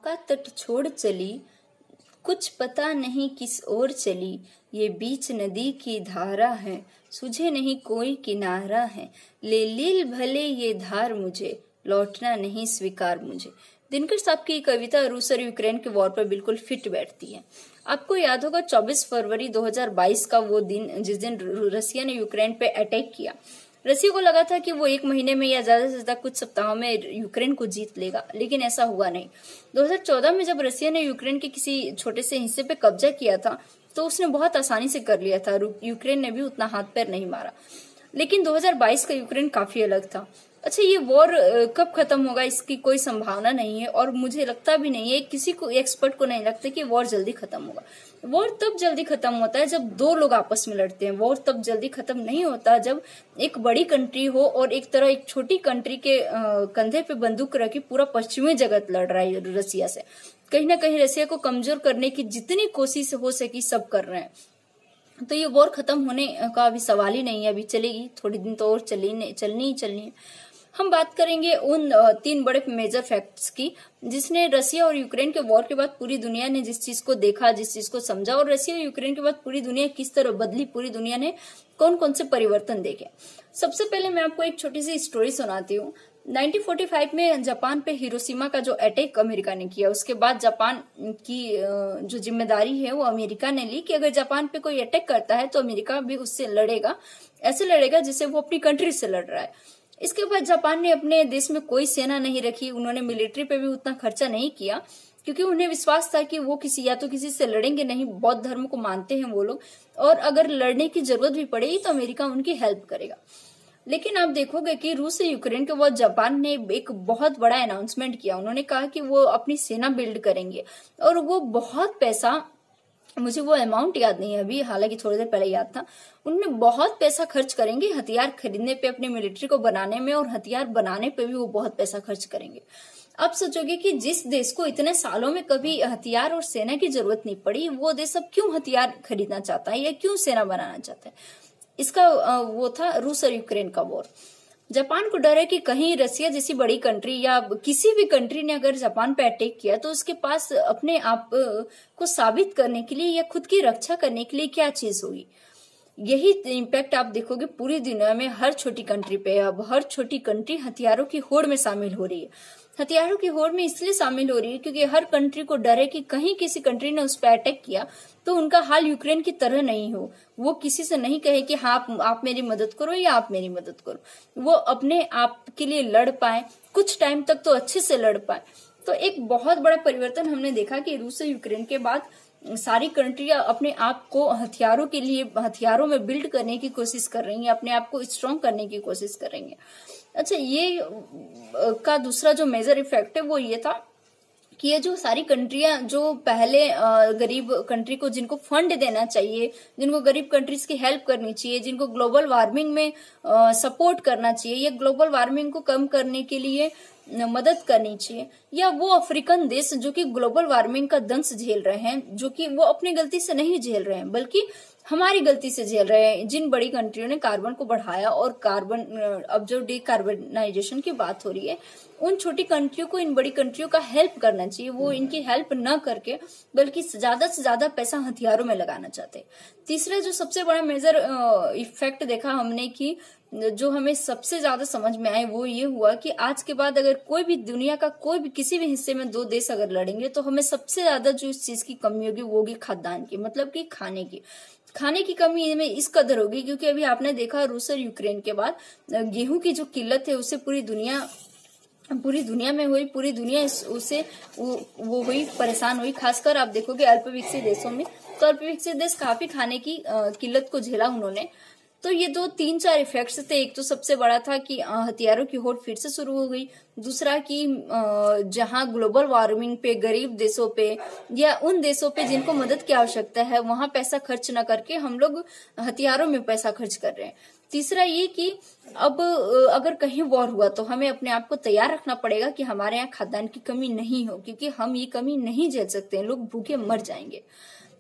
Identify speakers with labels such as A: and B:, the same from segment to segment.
A: का तट छोड़ चली, कुछ पता नहीं किस ओर चली। ये बीच नदी की धारा है, सुझे नहीं कोई किनारा है। ले लील भले ये धार मुझे, लौटना नहीं स्वीकार मुझे। दिनकर साहब की कविता रूस और यूक्रेन के वॉर पर बिल्कुल फिट बैठती है। आपको याद होगा 24 फरवरी 2022 का वो दिन, जिस दिन रसिया ने यूक्रेन पे अटैक किया। रसिया को लगा था कि वो 1 महीने में या ज्यादा से ज्यादा कुछ सप्ताहों में यूक्रेन को जीत लेगा, लेकिन ऐसा हुआ नहीं। 2014 में जब रसिया ने यूक्रेन के किसी छोटे से हिस्से पे कब्जा किया था तो उसने बहुत आसानी से कर लिया था। यूक्रेन ने भी उतना हाथ पैर नहीं मारा। लेकिन 2022 का यूक्रेन काफी अलग था। अच्छा, ये वॉर कब खत्म होगा इसकी कोई संभावना नहीं है, और मुझे लगता भी नहीं है, किसी को एक्सपर्ट को नहीं लगता कि वॉर जल्दी खत्म होगा। वॉर तब जल्दी खत्म होता है जब 2 लोग आपस में लड़ते हैं। वॉर तब जल्दी खत्म नहीं होता जब एक बड़ी कंट्री हो और एक तरह एक छोटी कंट्री के कंधे पे बंदूक रखी पूरा पश्चिमी जगत लड़ रहा है रसिया से। कहीं ना कहीं रसिया को कमजोर करने की जितनी कोशिश हो सकी सब कर रहे हैं। तो ये वॉर खत्म होने का अभी सवाल ही नहीं है, अभी चलेगी, थोड़ी दिन तो और चलनी ही। हम बात करेंगे उन 3 बड़े मेजर फैक्ट्स की जिसने रसिया और यूक्रेन के वॉर के बाद पूरी दुनिया ने जिस चीज को देखा, जिस चीज को समझा, और रसिया और यूक्रेन के बाद पूरी दुनिया किस तरह बदली, पूरी दुनिया ने कौन कौन से परिवर्तन देखे। सबसे पहले मैं आपको एक छोटी सी स्टोरी सुनाती हूँ। 1945 में जापान पे हिरोशिमा का जो अटैक अमेरिका ने किया, उसके बाद जापान की जो जिम्मेदारी है वो अमेरिका ने ली कि अगर जापान पे कोई अटैक करता है तो अमेरिका भी उससे लड़ेगा, ऐसे लड़ेगा जैसे वो अपनी कंट्री से लड़ रहा है। इसके बाद जापान ने अपने देश में कोई सेना नहीं रखी, उन्होंने मिलिट्री पे भी उतना खर्चा नहीं किया, क्योंकि उन्हें विश्वास था कि वो किसी से लड़ेंगे नहीं। बौद्ध धर्म को मानते हैं वो लोग, और अगर लड़ने की जरूरत भी पड़ेगी तो अमेरिका उनकी हेल्प करेगा। लेकिन आप देखोगे कि रूस से यूक्रेन के बाद जापान ने एक बहुत बड़ा अनाउंसमेंट किया। उन्होंने कहा कि वो अपनी सेना बिल्ड करेंगे, और वो बहुत पैसा, मुझे वो अमाउंट याद नहीं है अभी, हालांकि थोड़ी देर पहले याद था, उनमें बहुत पैसा खर्च करेंगे हथियार खरीदने पे, अपनी मिलिट्री को बनाने में, और हथियार बनाने पे भी वो बहुत पैसा खर्च करेंगे। आप सोचोगे कि जिस देश को इतने सालों में कभी हथियार और सेना की जरूरत नहीं पड़ी, वो देश अब क्यों हथियार खरीदना चाहता है या क्यों सेना बनाना चाहता है। इसका वो था रूस और यूक्रेन का वॉर। जापान को डर है कि कहीं रसिया जैसी बड़ी कंट्री या किसी भी कंट्री ने अगर जापान पे अटैक किया तो उसके पास अपने आप को साबित करने के लिए या खुद की रक्षा करने के लिए क्या चीज होगी। यही इम्पैक्ट आप देखोगे पूरी दुनिया में हर छोटी कंट्री पे। अब हर छोटी कंट्री हथियारों की होड़ में शामिल हो रही है। हथियारों की होड़ में इसलिए शामिल हो रही है क्योंकि हर कंट्री को डर है कि कहीं किसी कंट्री ने उस पर अटैक किया तो उनका हाल यूक्रेन की तरह नहीं हो। वो किसी से नहीं कहे कि हाँ आप मेरी मदद करो या आप मेरी मदद करो, वो अपने आप के लिए लड़ पाए, कुछ टाइम तक तो अच्छे से लड़ पाए। तो एक बहुत बड़ा परिवर्तन हमने देखा कि रूस और यूक्रेन के बाद सारी कंट्रियां अपने आप को हथियारों के लिए, हथियारों में बिल्ड करने की कोशिश कर रही हैं, अपने आप को स्ट्रॉन्ग करने की कोशिश कर रही हैं। अच्छा, ये का दूसरा जो मेजर इफेक्ट है वो ये था कि ये जो सारी कंट्रियां जो पहले गरीब कंट्री को, जिनको फंड देना चाहिए, जिनको गरीब कंट्रीज की हेल्प करनी चाहिए, जिनको ग्लोबल वार्मिंग में सपोर्ट करना चाहिए या ग्लोबल वार्मिंग को कम करने के लिए मदद करनी चाहिए, या वो अफ्रीकन देश जो कि ग्लोबल वार्मिंग का दंश झेल रहे हैं, जो कि वो अपनी गलती से नहीं झेल रहे हैं बल्कि हमारी गलती से झेल रहे हैं, जिन बड़ी कंट्रियों ने कार्बन को बढ़ाया और कार्बन, अब जो डिकार्बनाइजेशन की बात हो रही है, उन छोटी कंट्रियों को इन बड़ी कंट्रियों का हेल्प करना चाहिए। वो इनकी हेल्प न करके बल्कि ज्यादा से ज्यादा पैसा हथियारों में लगाना चाहते हैं। तीसरा जो सबसे बड़ा मेजर इफेक्ट देखा हमने कि जो हमें सबसे ज्यादा समझ में आए वो ये हुआ कि आज के बाद अगर कोई भी दुनिया का कोई भी किसी भी हिस्से में 2 देश अगर लड़ेंगे तो हमें सबसे ज्यादा जो इस चीज की कमी होगी वो होगी खाद्यान्न की, मतलब कि खाने की कमी में इस कदर होगी क्योंकि अभी आपने देखा रूस और यूक्रेन के बाद गेहूं की जो किल्लत है उससे पूरी दुनिया में हुई, पूरी दुनिया उससे वो हुई, परेशान हुई। खासकर आप देखोगे अल्पविकसित देशों में, तो अल्पविकसित देश काफी खाने की किल्लत को झेला उन्होंने। तो ये 2-3-4 इफेक्ट्स थे। एक तो सबसे बड़ा था कि हथियारों की होड़ फिर से शुरू हो गई। दूसरा कि जहां ग्लोबल वार्मिंग पे, गरीब देशों पे या उन देशों पे जिनको मदद की आवश्यकता है वहां पैसा खर्च न करके हम लोग हथियारों में पैसा खर्च कर रहे हैं। तीसरा ये कि अब अगर कहीं वॉर हुआ तो हमें अपने आप को तैयार रखना पड़ेगा कि हमारे यहाँ खाद्यान्न की कमी नहीं हो, क्योंकि हम ये कमी नहीं झेल सकते हैं, लोग भूखे मर जाएंगे।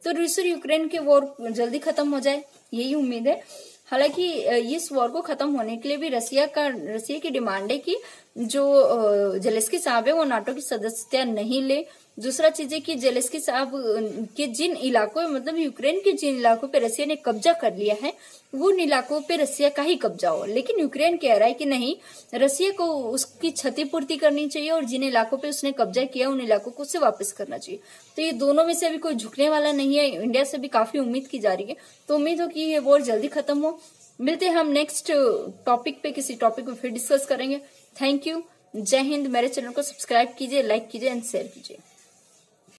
A: तो रूस और यूक्रेन के वॉर जल्दी खत्म हो जाए यही उम्मीद है। हालांकि इस वॉर को खत्म होने के लिए भी रसिया की डिमांड है कि जो जेलेंस्की साहब है वो नाटो की सदस्यता नहीं ले, दूसरा चीज है कि जेलेस्की साहब के जिन इलाकों मतलब यूक्रेन के जिन इलाकों पे रसिया ने कब्जा कर लिया है वो उन इलाकों पे रसिया का ही कब्जा हो, लेकिन यूक्रेन कह रहा है कि नहीं, रसिया को उसकी क्षतिपूर्ति करनी चाहिए और जिन इलाकों पे उसने कब्जा किया उन इलाकों को उसे वापस करना चाहिए। तो ये दोनों में से अभी कोई झुकने वाला नहीं है। इंडिया से भी काफी उम्मीद की जा रही है, तो उम्मीद हो कि ये वॉर जल्दी खत्म हो। मिलते हैं हम नेक्स्ट टॉपिक पे, किसी टॉपिक पे फिर डिस्कस करेंगे। थैंक यू, जय हिंद। मेरे चैनल को सब्सक्राइब कीजिए, लाइक कीजिए एंड शेयर कीजिए।